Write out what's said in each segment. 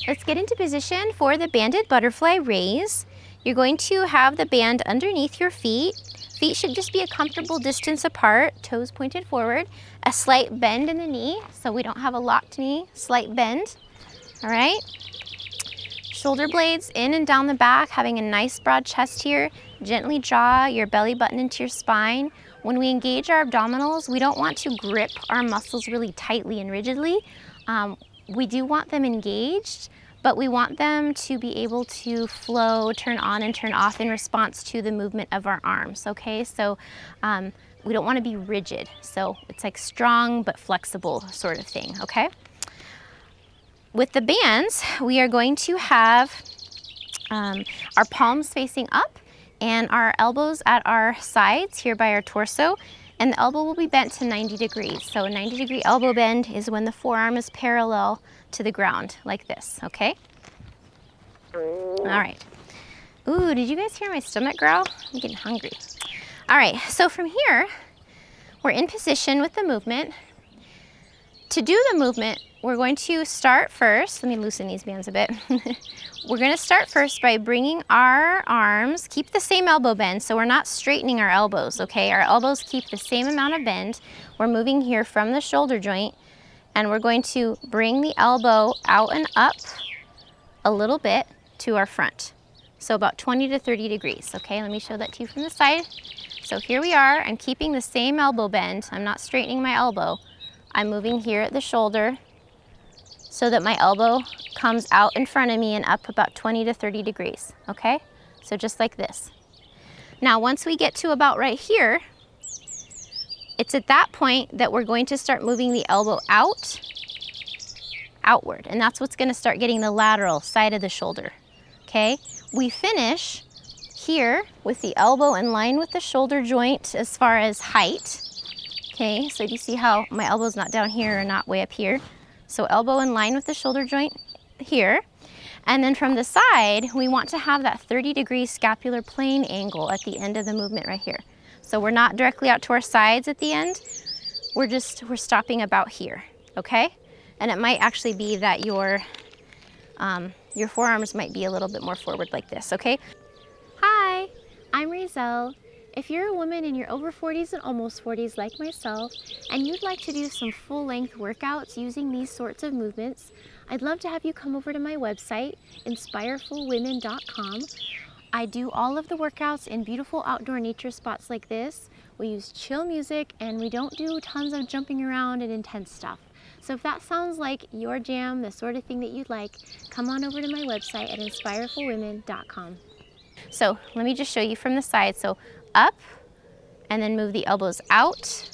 Let's get into position for the banded butterfly raise. You're going to have the band underneath your feet. Feet should just be a comfortable distance apart, toes pointed forward. A slight bend in the knee, so we don't have a locked knee, slight bend. All right. Shoulder blades in and down the back, having a nice broad chest here. Gently draw your belly button into your spine. When we engage our abdominals, we don't want to grip our muscles really tightly and rigidly. We do want them engaged, but we want them to be able to flow, turn on and turn off in response to the movement of our arms, okay? So we don't want to be rigid. So it's like strong but flexible sort of thing, okay? With the bands, we are going to have our palms facing up and our elbows at our sides here by our torso, and the elbow will be bent to 90 degrees. So a 90-degree elbow bend is when the forearm is parallel to the ground, like this, okay? All right. Ooh, did you guys hear my stomach growl? I'm getting hungry. All right, so from here, we're in position with the movement. To do the movement, we're going to start first. Let me loosen these bands a bit. We're going to start first by bringing our arms, keep the same elbow bend, so we're not straightening our elbows, okay? Our elbows keep the same amount of bend. We're moving here from the shoulder joint, and we're going to bring the elbow out and up a little bit to our front. So about 20 to 30 degrees, okay? Let me show that to you from the side. So here we are. I'm keeping the same elbow bend. I'm not straightening my elbow. I'm moving here at the shoulder so that my elbow comes out in front of me and up about 20 to 30 degrees, okay? So just like this. Now, once we get to about right here, it's at that point that we're going to start moving the elbow outward, and that's what's gonna start getting the lateral side of the shoulder, okay? We finish here with the elbow in line with the shoulder joint as far as height, okay? So do you see how my elbow's not down here or not way up here? So elbow in line with the shoulder joint here. And then from the side, we want to have that 30-degree scapular plane angle at the end of the movement right here. So we're not directly out to our sides at the end. We're stopping about here, okay? And it might actually be that your forearms might be a little bit more forward like this, okay? Hi, I'm Rizal. If you're a woman in your over 40s and almost 40s like myself, and you'd like to do some full-length workouts using these sorts of movements, I'd love to have you come over to my website, inspirefulwomen.com. I do all of the workouts in beautiful outdoor nature spots like this. We use chill music, and we don't do tons of jumping around and intense stuff. So if that sounds like your jam, the sort of thing that you'd like, come on over to my website at inspirefulwomen.com. So let me just show you from the side. So up, and then move the elbows out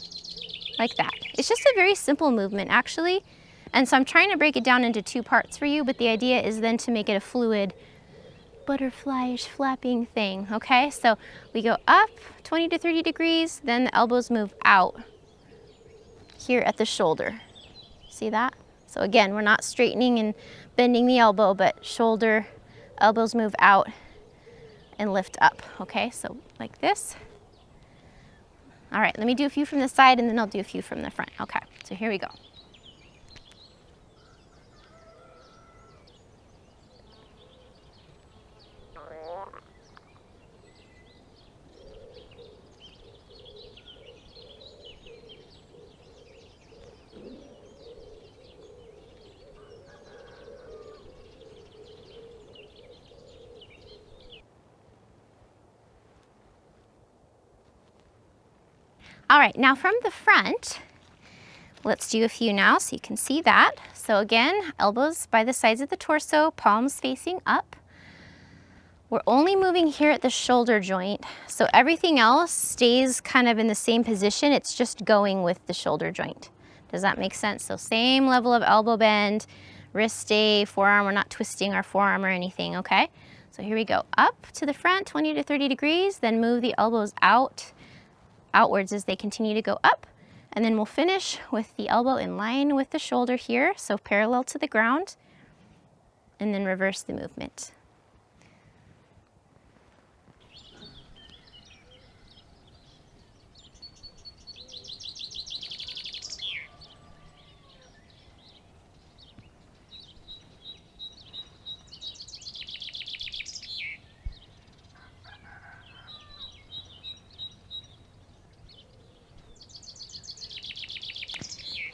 like that. It's just a very simple movement actually. And so I'm trying to break it down into two parts for you, but the idea is then to make it a fluid butterfly-ish flapping thing, okay? So we go up 20 to 30 degrees, then the elbows move out here at the shoulder. See that? So again, we're not straightening and bending the elbow, but shoulder, elbows move out and lift up, okay? So like this. All right, let me do a few from the side and then I'll do a few from the front. Okay, so here we go. All right, now from the front, let's do a few now so you can see that. So again, elbows by the sides of the torso, palms facing up. We're only moving here at the shoulder joint, so everything else stays kind of in the same position. It's just going with the shoulder joint. Does that make sense? So same level of elbow bend, wrist stay, forearm. We're not twisting our forearm or anything, okay? So here we go. Up to the front, 20 to 30 degrees, then move the elbows outwards as they continue to go up. And then we'll finish with the elbow in line with the shoulder here, so parallel to the ground, and then reverse the movement.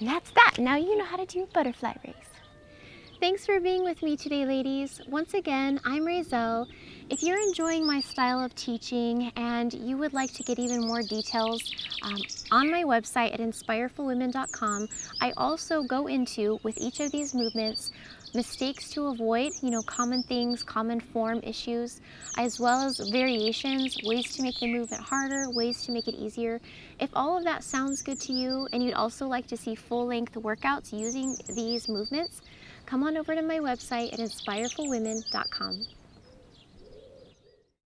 And that's that. Now you know how to do a butterfly raise. Thanks for being with me today, ladies. Once again, I'm Razel. If you're enjoying my style of teaching and you would like to get even more details, on my website at inspirefulwomen.com, I also go into, with each of these movements, mistakes to avoid, common things, common form issues, as well as variations, ways to make the movement harder, ways to make it easier. If all of that sounds good to you and you'd also like to see full-length workouts using these movements, come on over to my website at inspirefulwomen.com.